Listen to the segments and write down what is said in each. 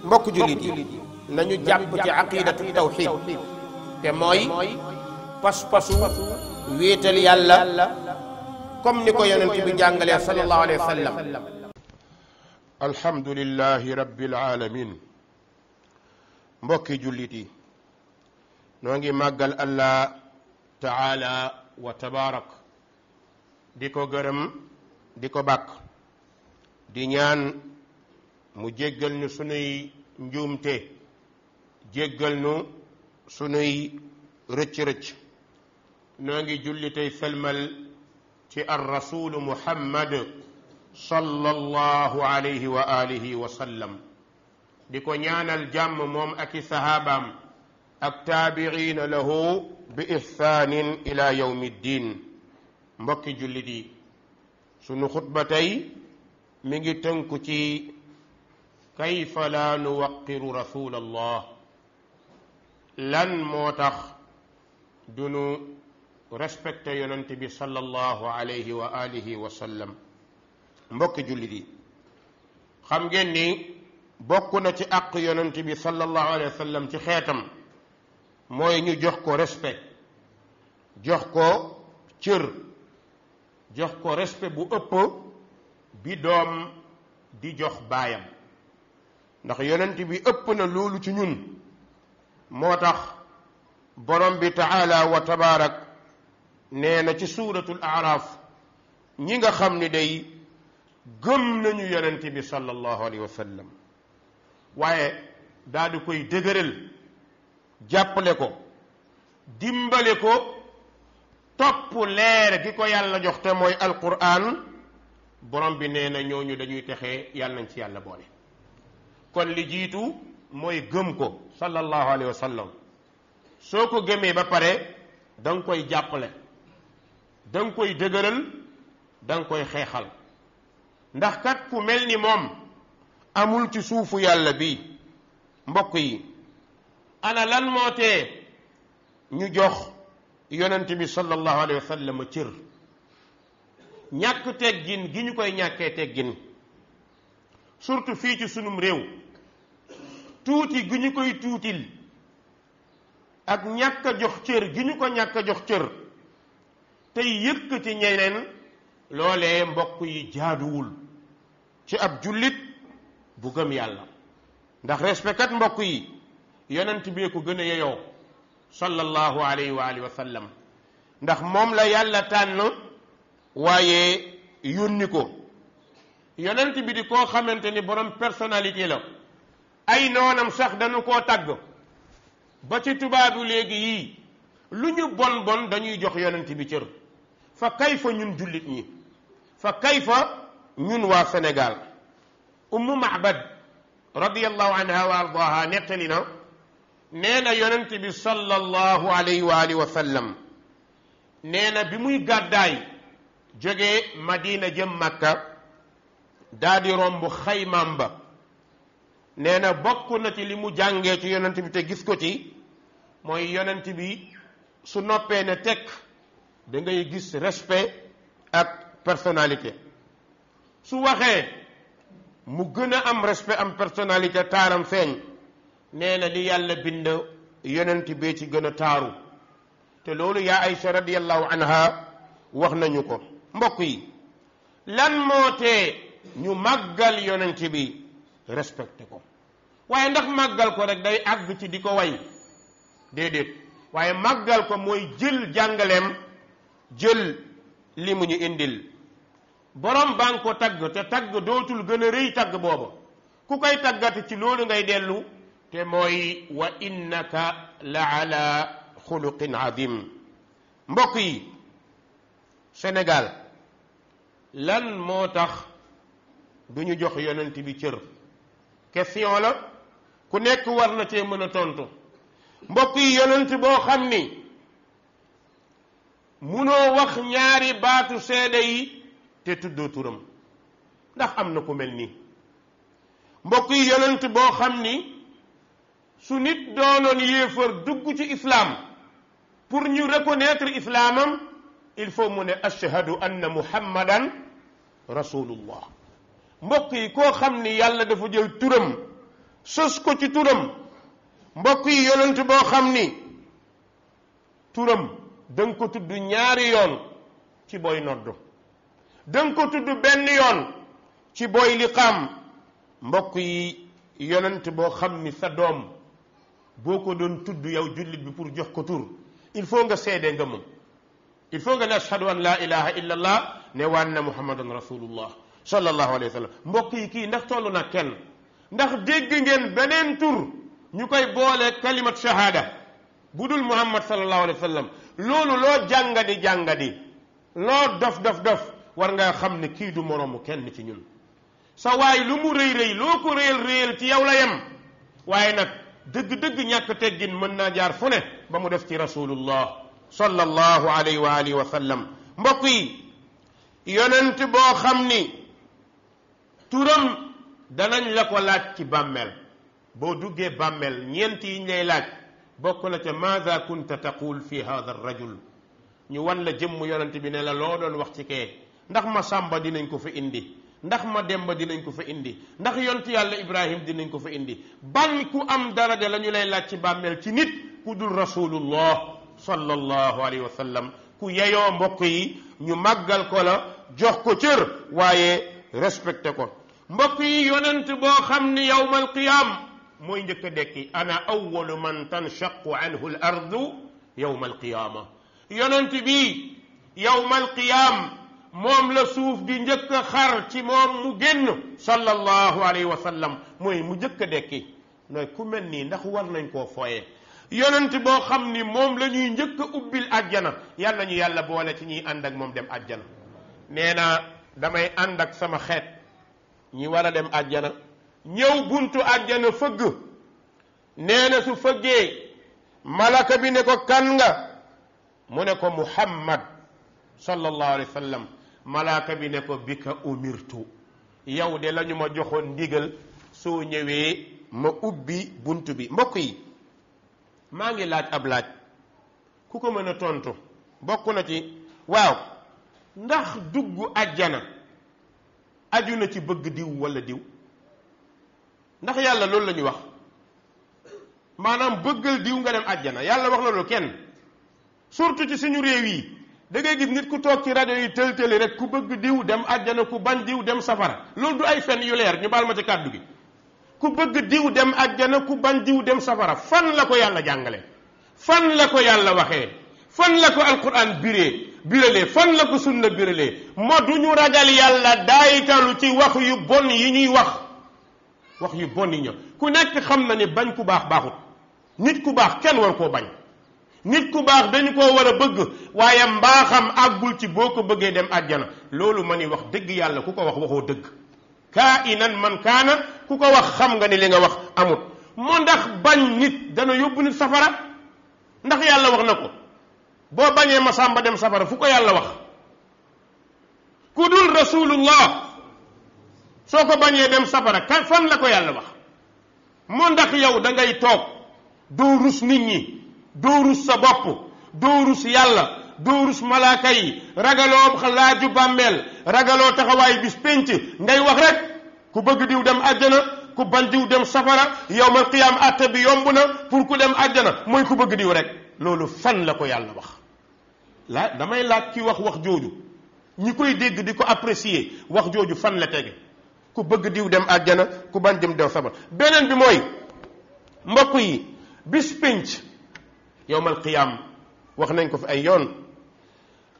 mbokk jullit yi nañu jàpp ci aqidatu tawxid te mooy pas-pasu wéetal yàlla comme ni ko yonent bi jàngalee sallallahu alayhi wa sallam. alhamdulillahi rabbil alamin. mbokki jullit yi noo ngi màggal allah taala wa tabaarak di ko gërëm di ko bàkk di ñaan mu jéggal ñu sunuy njuumte jéggal nu sunuy rëcc-rëcc. noo ngi julli tey selmal ci ar rasulu muhammad sallallahu alayhi wa alihi wa sallam di ko ñaanal jàmm moom ak i sahabaam ak taabiina lahu bi ihsaanin ila yawmi ddin. mbokki jullit yi sunu xutba tey mi ngi tënku ci kayfa laa nuwaqiru rasul allah. lan moo tax dunu respecté yonent bi sallallahu alayhi wa alihi wa sallam. mbokki jullit yi xam ngeen ni bokk na ci àq yonent bi sallallahu alayhi wa sallam ci xeetam mooy ñu jox ko respect, jox ko cër, jox ko respect bu ëpp bi doom di jox baayam. ndax yonent bi ëpp na loolu ci ñun. moo tax borom bi taala wa tabaarak nee na ci suuratul aaraaf ñi nga xam ni day gëm nañu yonent bi sallallahu alayhi wa sallam waaye daal di koy dëgëral jàppale ko dimbale ko topp leer gi ko yàlla jox te mooy alquran. borom bi nee na ñooñu dañuy texee yàlla nañ ci yàlla boole. kon li jiitu mooy gëm ko sallallahu alayhi wa sallam. soo ko gëmee ba pare da nga koy jàppale, da nga koy dëgëral, da nga koy xeexal. ndax kat ku mel ni moom amul ci suufu yàlla bi. mbokk yi ana lan moo tee ñu jox yonent bi sallallahu alayhi wa sallam cër. ñàkk teggin gi ñu koy ñàkkee teggin surtout fii ci sunum réew, tuuti gi ñu koy tuutil ak ñàkk a jox cër gi ñu ko ñàkk a jox cër tey yëkkati ñeneen, loolee mbokk yi jaaduwul ci ab jullit bu gëm yàlla. ndax respect kat mbokk yi yonent bee ko gën a yeyoo sallallahu alayhi wa alihi wa sallam. ndax moom la yàlla tànn waaye yónni ko. yonent bi di koo xamante ni borom personnalité la. ay noonam sax dañu koo tagg ba ci tubaabu léegi yii lu ñu bon bon dañuy jox yonent bi cër. fa kayfa ñun jullit ñi, fa kayfa ñun waa Sénégal. ummu Ma'bad radiyallahu anha wa ardaha nettali na nee na yonent bi sallallahu alayhi wa alihi wa sallam nee na bi muy gàddaay jógee Madina jëm Makka daa di romb xaymaam ba. nee na bokk na ci li mu jàngee ci yonent bi te gis ko ci mooy yonent bi su noppee ne tekk da ngay gis respect ak personnalité. su waxee mu gën a am respect, am personnalité, taaram feeñ. nee na li yàlla bind yonent bee ci gën a taaru. te loolu yaa Aïcha radiyallahu anha wax nañu ko. mbokk yi lan moo tee ñu màggal yonent bi respecté ko. waaye ndax màggal ko rek day àgg ci di ko way? déedéet. waaye màggal ko mooy jël jàngaleem, jël li mu ñu indil. borom baa ngi ko tagg te tagg dootul gën a rëy tagg booba. ku koy taggati ci loolu ngay dellu te mooy wa innaka la ala xuluqin azim. mbokk yi Sénégal lan moo tax du ñu jox yonent bi cër? question la ku nekk war na cee mën a tontu. mbokk yi yonent boo xam ni munoo wax ñaari baatu seede yi te tuddoo turam, ndax am na ku mel nii? mbokk yi yonent boo xam ni su nit doonoon yéefar dugg ci islam, pour ñu reconnaître islamam il faut mu ne ashhadu anna muhammadan rasulullah. mbokk yi koo xam ni yàlla dafa jël turam sos ko ci turam. mbokk yi yonent boo xam ni turam danga ko tudd ñaari yoon ci booy noddu, danga ko tudd benn yoon ci booy liqaam. mbokk yi yonent boo xam ni sa doom boo ko doon tudd yow jullit bi pour jox ko tur il faut nga seede nga moom, il faut nga ne ashhadu an la ilaha illa allah ne wa anna muhammadan rasulullah sallallahu alayhi wa sallam. mbokk yi kii ndax toll na kenn, ndax dégg ngeen beneen tur ñu koy boole kalimat shahada bu dul muhammad sallallahu alayhi wa sallam? loolu loo jàngadi loo dof war nga xam ne kii du moroomu kenn ci ñun. sa waay lu mu rëy loo ko réyal ci yow la yem, waaye nag dëgg ñàkk teggin mën naa jaar fu ne ba mu def ci rasulullah sallallahu alayhi wa alihi wa sallam. mbokk yi yonent boo xam ni turam danañ la ko laaj ci bàmmeel. boo duggee bàmmeel ñeent yi ñu lay laaj bokk na ca maada kunta taqul fi hada rajul. ñu wan la jëmm yonent bi ne la loo doon wax ci kee, ndax ma sàmba dinañ ko fa indi, ndax ma demba dinañ ko fa indi, ndax yontu yàlla ibrahim dinañ ko fa indi. ban ku am daraja la ñu lay laaj ci bàmmeel ci nit ku dul rasulullah sallallahu alayhi wa sallam, ku yeyoo mbokk yi ñu màggal ko la, jox ko cër, waaye respecté ko. mbokk yi yonent boo xam ni yawmal qiyaam mooy njëkk a dekki. ana awwalu man tanshaqu anhu al ardu yawmal qiyaama. yonent bi yawmal qiyaam moom la suuf di njëkk a xar ci moom mu génn sallallahu alayhi wa sallam, mooy mu njëkk a dekki. nooy ku mel nii ndax war nañ koo fooye? yonent boo xam ni moom la ñuy njëkk a ubbil àjjana. yàlla ñu yàlla boole ci ñuy ànd ak moom dem àjjana. nee na damay ànd ak sama xeet ñi war a dem àjjana, ñëw buntu àjjana fëgg. nee na su fëggee malaka bi ne ko kan nga? mu ne ko muhammad sallallahu alayhi wa sallam. malaka bi ne ko bika umirtu, yow de la ñu ma joxoon ndigal soo ñëwee ma ubbi buntu bi. mbokk yi maa ngi laaj ab laaj, ku ko mën a tontu bokk na ci waaw ndax dugg àjjana aju na ci bëgg diw wala diw? ndax yàlla loolu la ñu wax? maanaam bëggal diw nga dem àjjana, yàlla wax na loolu kenn? surtout ci suñu réew yi da ngay gis nit ku toog ci rajo yi tël-tëli rek ku bëgg diw dem àjjana, ku bañ diw dem safara. loolu du ay fen yu leer, ñu baal ma ci kàddu gi. ku bëgg diw dem àjjana, ku bañ diw dem safara, fan la ko yàlla jàngale? fan la ko yàlla waxee? fan la ko alquran biralee? fan la ko sunna biralee? moo du ñu ragal yàlla daayitalu ci wax yu bon yi ñuy wax yu bon yi ñëw. ku nekk xam na ni bañ ku baax baaxut. nit ku baax kenn war koo bañ. nit ku baax dañu koo war a bëgg, waaye mbaaxam àggul ci boo ko bëggee dem àjjana. loolu ma ni wax dëgg yàlla ku ko wax waxoo dëgg. kaa inan man kaana, ku ko wax xam nga ni li nga wax amut. moo ndax bañ nit dana yóbbu nit safara? ndax yàlla wax na ko boo bañee ma sàmba dem safara? fu ko yàlla wax? ku dul rasulullah soo ko bañee dem safara fan la ko yàlla wax? moo ndax yow da ngay toog doo rus nit ñi, doo rus sa bopp, doo rus yàlla, doo rus malaaka yi, ragaloo laaju bàmmeel, ragaloo taxawaay bis pénc, ngay wax rek ku bëgg diw dem àjjana, ku bañ diw dem safara, yawmal qiyaam atte bi yomb na pour ku dem àjjana mooy ku bëgg diw rek. loolu fan la ko yàlla wax? damay laaj ki wax jooju, ñi koy dégg di ko apprécier, wax jooju fan la tege? ku bëgg diw dem àjjana, ku bañ dem safara. beneen bi mooy mbokk yi bis pénc yawmal qiyaam wax nañ ko fi ay yoon,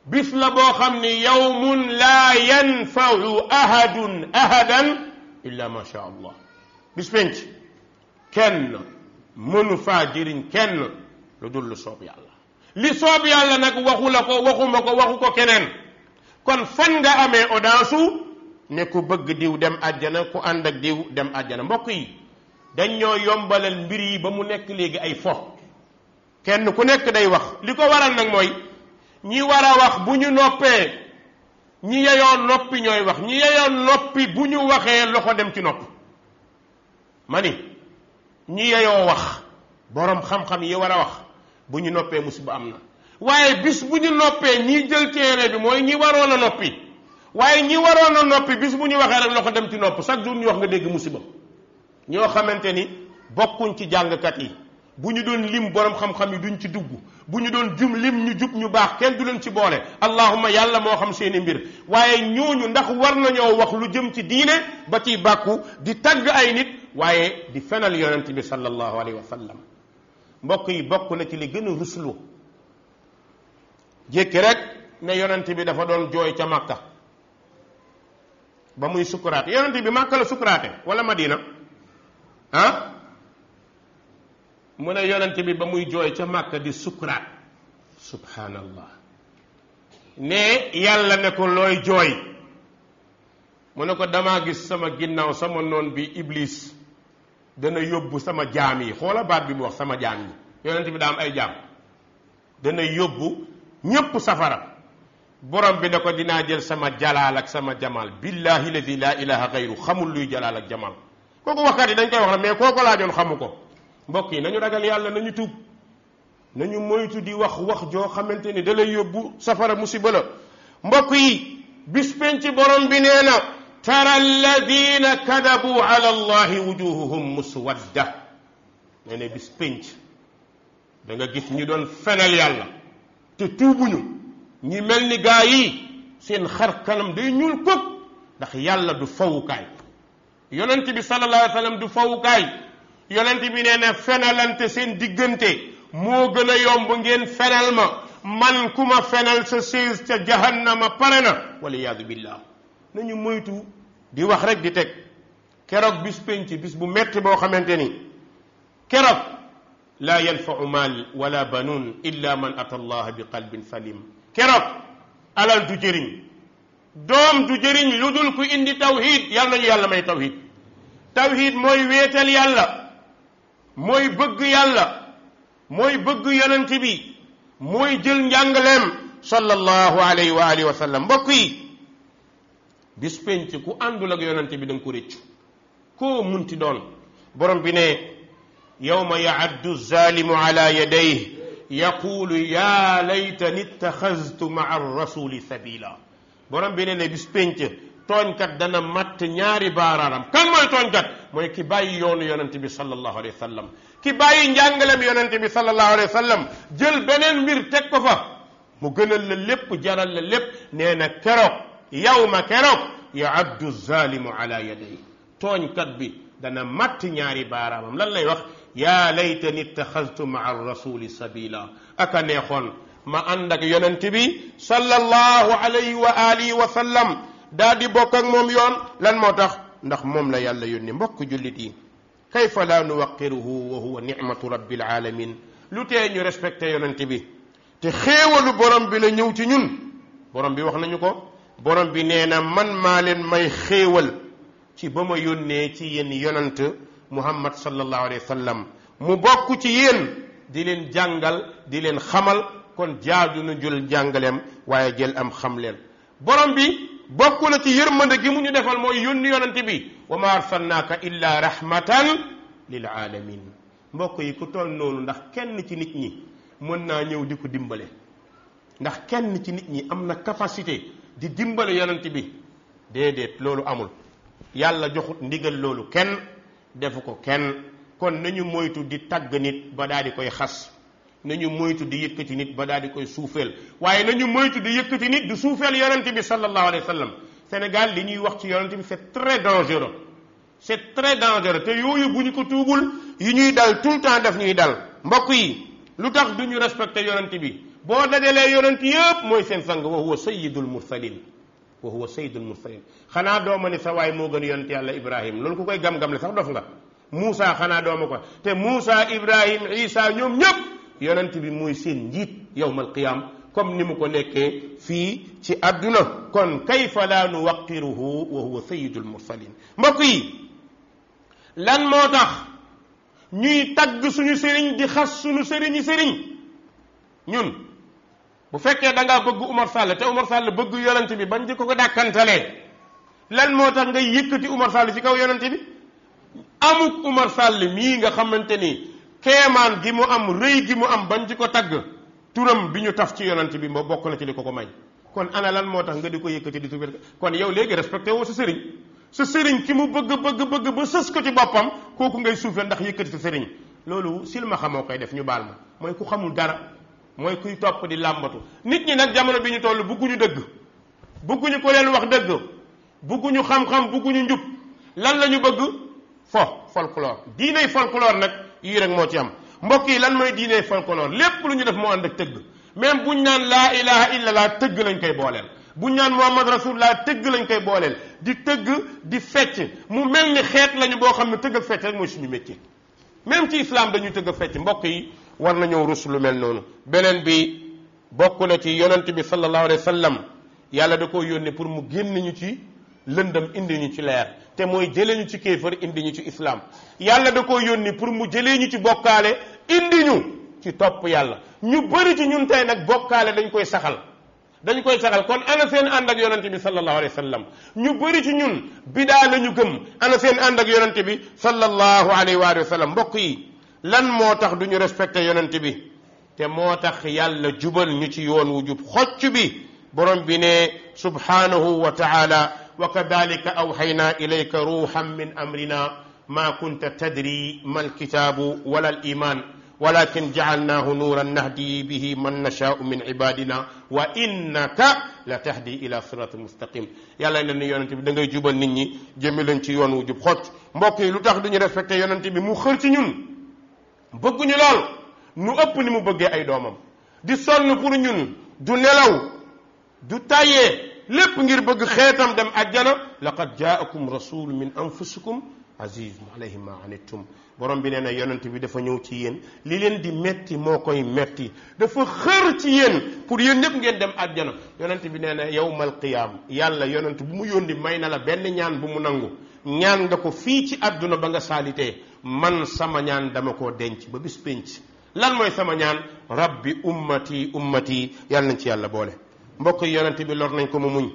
bis la boo xam ni yawmun laa yanfau ahadan illa ma sha allah. bis penc kenn mënu faa jëriñ kenn lu dul lu soob yàlla. li soob yàlla nag waxu la ko, waxuma ko, waxu ko keneen. kon fan nga amee audience ne ku bëgg diw dem àjjana, ku ànd ak diw dem àjjana? mbokk yi dañ ñoo yombalal mbir yi ba mu nekk léegi ay fo. kenn ku nekk day wax. li ko waral nag mooy ñi war a wax bu ñu noppee, ñi yeyoo noppi ñooy wax. ñi yeyoo noppi bu ñu waxee loxo dem ci nopp. ma ni ñi yeyoo wax, borom xam-xam yi war a wax, bu ñu noppee musiba am na. waaye bis bu ñu noppee ñi jël téere bi mooy ñi waroon a noppi. waaye ñi waroon a noppi bis bu ñu waxee rek loxo dem ci nopp. chaque jour ñu wax nga dégg musiba. ñoo xamante ni bokkuñ ci jàngkat yi. bu ñu doon lim borom xam-xam yi duñ ci dugg bu ñu doon lim ñu jub ñu baax kenn du leen ci boole allahumma yàlla moo xam seeni mbir waaye ñooñu ndax war nañoo wax lu jëm ci diine ba ciy bàkku di tagg ay nit waaye di fenal yonent bi sallallahu alayhi wa sallam. mbokk yi bokk na ci li gën a ruslu jékki rek ne yonent bi dafa doon jooy ca Makka ba muy sukuraate yonent bi Makka la sukuraate wala Madina ah mu ne yonent bi ba muy jooy ca Makka di sukuraat subhanallah ne yàlla ne ko looy jooy mu ne ko damaa gis sama ginnaaw sama noon bi Iblis dana yóbbu sama jaam yi xoola baat bi mu wax sama jaam yi yonent bi daa am ay jaam dana yóbbu ñépp safara borom bi ne ko dinaa jël sama jalaal ak sama jamal billahi ladi la ilaha gayru xamul luy jalaal ak jamal kooku waxkat yi dañ koy wax la mais kooku laajoon xamu ko. mbokk yi nañu ragal yàlla nañu tuub nañu moytu di wax joo xamante ni da lay yóbbu safara musiba la. mbokk yi bis penc borom bi nee na tara alladina kadabu ala allahi wujuhuhum muswadda nee na bis penc da nga gis ñi doon fenal yàlla te tuubuñu ñi mel ni gaa yi seen xar kanam day ñuul këpp ndax yàlla du fawukaay yonent bi sallallahu alayhi wa sallam du fawukaay yonent bi nee na fenalante seen diggante moo gën a yomb ngeen fenal ma man ku ma fenal sa siis ca jahannama pare na waliyaadu billah nañu moytu di wax rek di teg keroog bis penc bis bu metti boo xamante ni keroog laa yanfau maal wala banuun illa man ata allah bi qalbin salim keroog alal du jëriñ doom du jëriñ lu dul ku indi tawhid yàlla nañu yàlla may tawhid tawhid mooy wéetal yàlla mooy bëgg yàlla mooy bëgg yonent bi mooy jël njàngaleem sallallahu alayhi wa alihi wa sallam. mbokk yi bis penc ku àndul ak yonent bi da nga ko réccu koo munti doon borom bi ne yawma yaaddu zalimu ala yadayhi yaqulu ya laytani ittaxaztu maa rasuli sabila borom bi ne bis penc tooñkat dana matt ñaari baaraaram kan mooy tooñkat mooy ki bàyyi yoonu yonent bi sallallahu alayhi wa sallam ki bàyyi njàngalem yonent bi sallallahu alayhi wa sallam jël beneen mbir teg ko fa mu gënal la lépp jaral la lépp nee na keroog yawma keroog yaaddu zalimu ala yaday tooñkat bi dana matt ñaari baaraamam lan lay wax yaa laytani ittaxaztu maa rasuli sabila aka neexoon ma ànd ak yonent bi sallallahu alayhi wa alihi wa sallam daa di bokk ak moom yoon lan moo tax ndax moom la yàlla yónni. mbokk jullit yi kayfa laa nuwaqiruhu wa huwa nicmatu rabbil alamin lu tee ñu respecté yonent bi te xéewalu borom bi la ñëw ci ñun borom bi wax nañu ko borom bi nee na man maa leen may xéewal ci ba ma yónnee ci yéen yonent muhammad sallallahu alayhi wa sallam mu bokk ci yéen di leen jàngal di leen xamal kon jaadu na jël jàngaleem waaye jël am xam leen. borom bi bokk na ci yërmande gi mu ñu defal mooy yónni yonante bi wa ma arsalnaaka illa rahmatan lil alamin. mbokk yi ku toll noonu ndax kenn ci nit ñi mën naa ñëw di ko dimbale ndax kenn ci nit ñi am na capacité di dimbale yonante bi déedéet loolu amul yàlla joxut ndigal loolu kenn defu ko kenn kon nañu moytu di tagg nit ba daal di koy xas nañu moytu di yëkkati nit ba daal di koy suufeel waaye nañu moytu di yëkkati nit di suufeel yonent bi sallallahu alayhi wa sallam. Sénégal li ñuy wax ci yonent bi c'est très dangereux te yooyu bu ñu ko tuubul yu ñuy dal tout le temps daf ñuy dal. mbokk yi lu tax du ñu respecté yonent bi boo dajalee yonent yëpp mooy seen sang wa huwa sayyidul mursalin xanaa dooma ni sa waay moo gën yonent yàlla Ibrahim loolu ku koy gam-gam le sax dof nga. Moussa xanaa dooma ko te Moussa Ibrahim Isa ñoom ñëpp yonent bi mooy seen njiit yawmal qiyaam comme ni mu ko nekkee fii ci àdduna kon kayfa laa nuwaqiruhu wa huwa sayyidul mursalin. mbokk yi lan moo tax ñuy tagg suñu sëriñ di xas suñu sëriñi sëriñ ñun bu fekkee da ngaa bëgg Umar Sall te Umar Sall bëgg yonent bi bañ di ko dàkkantalee lan moo tax ngay yëkkati Umar Sall ci kaw yonent bi amuk Umar Sall mii nga xamante ni keemaan gi mu am rëy gi mu am bañ ci ko tagg turam bi ñu taf ci yonent bi moo bokk na ci li ko may kon ana lan moo tax nga di ko yëkkati di tuubal kon yow léegi respecté woo sa sëriñ ki mu bëgg ba sës ko ci boppam kooku ngay suufeel ndax yëkkati sa sëriñ loolu silmaxa moo koy def ñu baal ma mooy ku xamul dara mooy kuy topp di làmbatu nit ñi nag jamono bi ñu toll bugguñu dëgg bugguñu ko leen wax dëgg bugguñu xam-xam bugguñu njub lan la ñu bëgg folklore diiney folklore nag yii rek moo ci am mbokk yi lan mooy diiney folklore lépp lu ñu def moo ànd ak tëgg même buñ naan laa ilaha illallah tëgg lañ koy booleel buñ naan muhammad rasulullah tëgg lañ koy booleel di tëgg di fecc mu mel ni xeet lañu boo xam ne tëgg ak fecc rek mooy suñu métier même ci islam dañuy tëgg ak fecc mbokk yi war nañoo rus lu mel noonu beneen bi bokk na ci yonent bi sallallahu alayhi wa sallam yàlla da koo yónnee pour mu génn ñu ci lëndëm indi ñu ci leer te mooy jëlee ñu ci kéefër indi ñu ci islam yàlla da koo yónni pour mu jëlee ñu ci bokkaale indi ñu ci topp yàlla ñu bëri ci ñun tey nag bokkaale dañ koy saxal kon ana seen ànd ak yonente bi sallallahu alayhi wa sallam ñu bëri ci ñun bidaa la ñu gëm ana seen ànd ak yonente bi sallallahu alayhi wa sallam mbokk yi lan moo tax du ñu respecté yonente bi te moo tax yàlla jubal ñu ci yoon wu jub xocc bi borom bi ne subhanahu wa taala wa kadalika awxayna ilayka ruuxan min amrina ma kunta tadri ma alkitaabu wala aliman walakin jacalnaahu nuuran nahdi bihi man nashaau min ibadina wa innaka la tahdi ila siraatin mustaqim yàlla ne ni yonente bi da ngay jubal nit ñi jëme leen ci yoon wu jub xocc mbokk yi lu tax duñu respecté yonente bi mu xër ci ñun bëgguñu lool nu ëpp ni mu bëggee ay doomam di sonn pour ñun du nelaw du tàyyee lépp ngir bëgg xeetam dem àjjana laqad jaakum rasul min anfusikum azizun alayhi ma anittum borom bi nee na yonent bi dafa ñëw ci yéen li leen di metti moo koy metti dafa xër ci yéen pour yéen ñëpp ngeen dem àjjana yonent bi nee na yawmal qiyaam yàlla yonent bu mu yónni may na la benn ñaan bu mu nangu ñaan nga ko fii ci àdduna ba nga saalitee man sama ñaan dama koo denc ba bis pénc lan mooy sama ñaan rabbi ummati ummati yàlla nañ ci yàlla boole mbokk yi yonent bi lor nañ ko mu muñ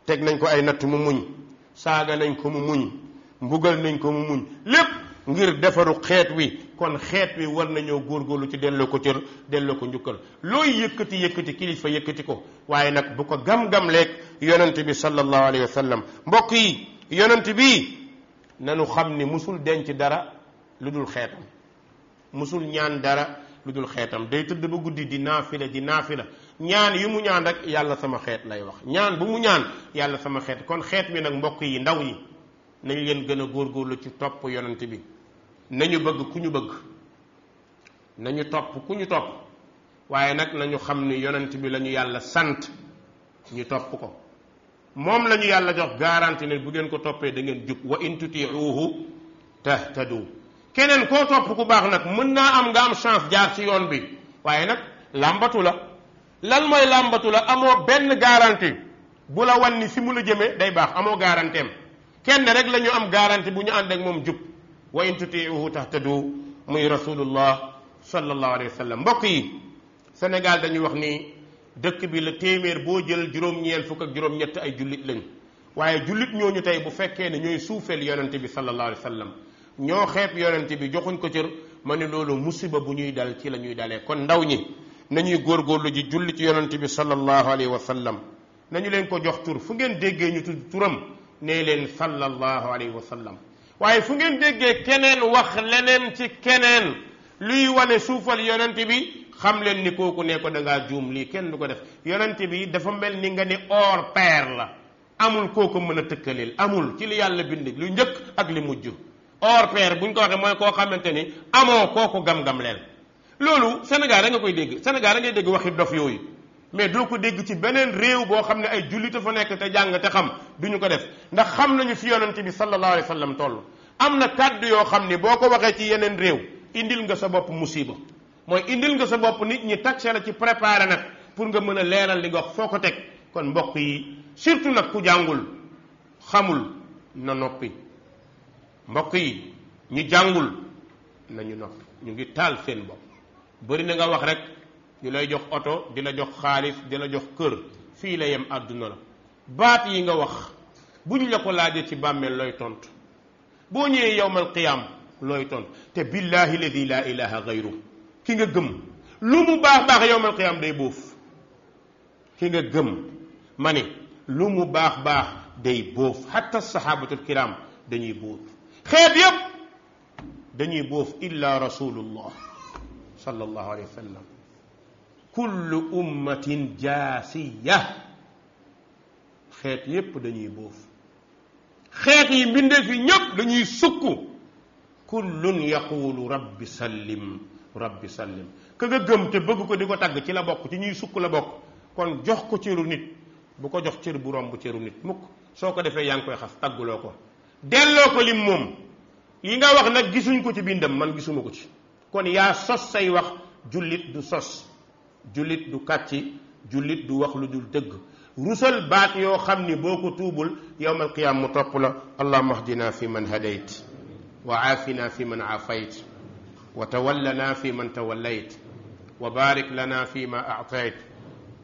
teg nañ ko ay natt mu muñ saaga nañ ko mu muñ mbugal nañ ko mu muñ lépp ngir defaru xeet wi kon xeet wi war nañoo góorgóorlu ci delloo ko cër delloo ko njukkal looy yëkkati kilifa yëkkati ko waaye nag bu ko gam-gam leeg yonent bi sallallahu alayhi wa sallam mbokk yi yonent bi nanu xam ni musul denc dara lu dul xeetam musul ñaan dara lu dul xeetam day tëdd ba guddi di naafila ñaan yi mu ñaan rek yàlla sama xeet lay wax ñaan bu mu ñaan yàlla sama xeet kon xeet mi nag mbokk yi ndaw ñi nañu leen gën a góorgóorlu ci topp yonent bi nañu bëgg ku ñu bëgg nañu topp ku ñu topp waaye nag nañu xam ni yonent bi la ñu yàlla sant ñu topp ko moom la ñu yàlla jox garanti ne bu ngeen ko toppee da ngeen jub wa in tutiuhu tahtadu keneen koo topp ku baax nag mën naa am nga am chance jaar ci yoon bi waaye nag làmbatu la lan mooy làmbatu la amoo benn garantie bu la wan ni fi mu la jëmee day baax amoo garanteem kenn rek la ñu am garantie bu ñu ànd ak moom jub wa in tutiuhu tahtadu muy rasulullah sallallahu alayhi wa sallam mbokk yi Sénégal dañuy wax ni dëkk bi la téeméer boo jël juróom-ñeent fukk ak juróom-ñett ay jullit lañ waaye jullit ñooñu tey bu fekkee ne ñooy suufeel yonente bi sallallahu alayhi wa sallam ñoo xeeb yonente bi joxuñ ko cër ma ne loolu musiba bu ñuy dal ci la ñuy dalee kon ndaw ñi nañuy góorgóorlu ji julli ci yonente bi sallallahu alayhi wa sallam nañu leen ko jox tur fu ngeen déggee ñu tudd turam nee leen sallallahu alayhi wa sallam waaye fu ngeen déggee keneen wax leneen ci keneen luy wane suufal yonente bi xam leen ni kooku ne ko da ngaa juum lii kenn du ko def yonente bi dafa mel ni nga ni hors pair la amul kooku mën a tëkkaleel amul ci li yàlla bind lu njëkk ak li mujj hors pair buñ ko waxee mooy koo xamante ni amoo kooku gam-gam leen loolu Sénégal da nga koy dégg Sénégal da ngay dégg waxi dof yooyu mais doo ko dégg ci beneen réew boo xam ne ay jullit fa nekk te jàng te xam duñu ko def ndax xam nañu fi yonente bi sallallahu alayhi wa sallam toll am na kàddu yoo xam ni boo ko waxee ci yeneen réew indil nga sa bopp musiba mooy indil nga sa bopp nit ñi taxe la ci préparé nag pour nga mën a leeral li nga wax foo ko teg kon mbokk yi surtout nag ku jàngul xamul na noppi mbokk yi ñu jàngul nañu noppi ñu ngi taal seen bopp bëri na nga wax rek ñu lay jox oto di la jox xaalis di la jox kër fii la yem àdduna la baat yi nga wax buñ la ko laajee ci bàmmeel looy tontu boo ñëwee yawmal qiyaam looy tontu te billahi ladi la ilaha gayru ki nga gëm lu mu baax baax yawmal qiyaam day bóof ki nga gëm ma ne lu mu baax baax day bóof hatta sahabatul kiram dañuy bóof xeet yépp dañuy boof illa rasulullah sallallahu alayhi wa sallam. kullu ummatin jaasiya, xeet yépp dañuy boof, xeet yi mbindeef yi ñépp dañuy sukk. kullun yaqulu rabbi sallim rabbi sallim. ka nga gëm te bëgg ko di ko tagg ci la bokk, ci ñuy sukk la bokk. kon jox ko cëru nit, bu ko jox cër bu romb cëru nit mukk. soo ko defee yaa ngi koy xas, tagguloo ko, delloo ko lim moom. yi nga wax nag gisuñ ko ci bindam, man gisuma ko ci. kon yaa sos say wax. jullit du sos, jullit du kàcci, jullit du wax lu dul dëgg. rusal baat yoo xam ni boo ko tuubul yawmal qiyaam mu topp la. allahumma ahdina fi man hadayt wa aafina fi man aafayt wa tawallana fi man tawallayt wa barik lana fi ma a'tayt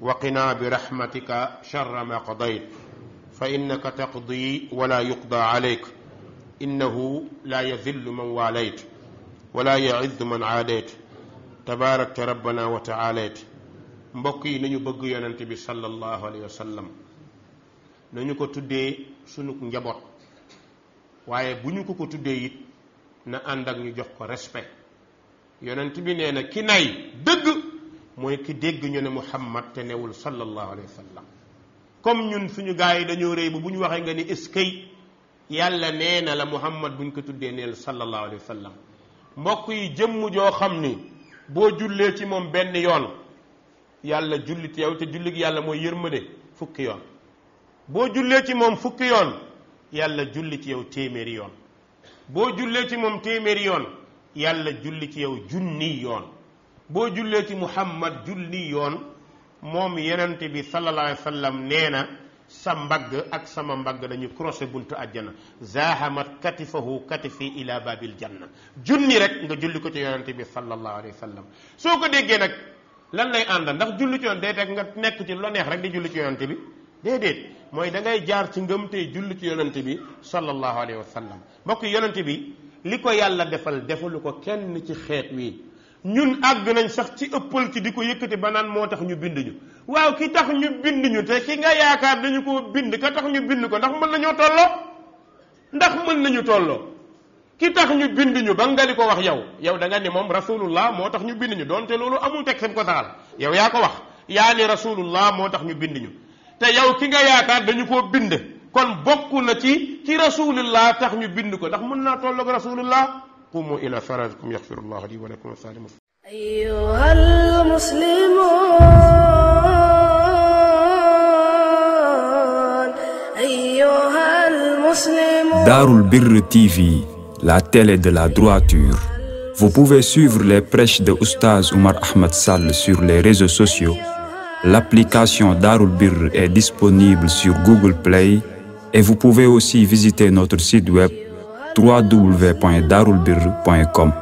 wa qina bi rahmatika sharra ma qadayt fa innaka taqdi wa la yuqda alayk innahu la yadhillu man walayt wa la ya'izzu man aadayt tabaarakta rabbana wa ta'aalayt. mbokk yi nañu bëgg yonent bi sallallahu alayhi wa sallam, nañu ko tuddee sunu njaboot, waaye bu ñu ko tuddee it na ànd ak ñu jox ko respect. yonent bi nee na ki nay dëgg mooy ki dégg ñu ne Muhammad te newul sallallahu alayhi wa sallam. comme ñun suñu gars yi dañoo rëy ba bu ñu waxee nga ni eskay yàlla nee na la Muhammad buñ ko tuddee neel sallallahu alayhi wa sallam. mbokk yi jëmm joo xam ni boo jullee ci moom benn yoon yàlla julli ci yow, te julli gi yàlla mooy yërmande, fukki yoon. boo jullee ci moom fukki yoon yàlla julli ci yow téeméeri yoon. boo jullee ci moom téeméeri yoon yàlla julli ci yow junni yoon. boo jullee ci Muhammad junni yoon. moom yonent bi sallallahu alayhi wa sallam nee na sa mbagg ak sama mbagg dañu croisé buntu àjjana. zaahamat katifahu katifi ila babil janna. junni rek nga julli ko ci yonent bi sallallahu alayhi wa sallam. soo ko déggee nag lan lay ànd, ndax julli ci yoon day teg nga nekk ci lu neex rek di julli ci yonent bi déedéet, mooy da ngay jaar ci ngëm tey julli ci yonent bi sallallahu alayhi wa sallam. mbokk yonent bi li ko yàlla defal defalu ko kenn ci xeet wi. ñun àgg nañ sax ci ëppal ci di ko yëkkati ba naan moo tax ñu bind ñu. waaw ki tax ñu bind ñu te ki nga yaakaar dañu ko bind ka tax ñu bind ko ndax mën nañoo tolloo? ndax mën nañu tolloo? ki tax ñu bind ñu ba nga di ko wax yow da nga ni moom rasulullah moo tax ñu bind ñu, doonte loolu amul teg seen ko saxal. yow yaa ko wax, yaa ni rasulullah moo tax ñu bind ñu, te yow ki nga yaakaar dañu koo bind. kon bokk na ci ki rasulullah tax ñu bind ko, ndax mën naa tolloog rasulullah. qumu ila salatikum yaghfirullahu li wa lakum wa salim. ayyuhal muslimun ayyuhal muslimun. Darul Birr TV, la télé de la droiture. Vous pouvez suivre les prêches de Oustaz Oumar Ahmed Sall sur les réseaux sociaux. L'application Darul Birr est disponible sur Google Play et vous pouvez aussi visiter notre site web www.darulbirr.com.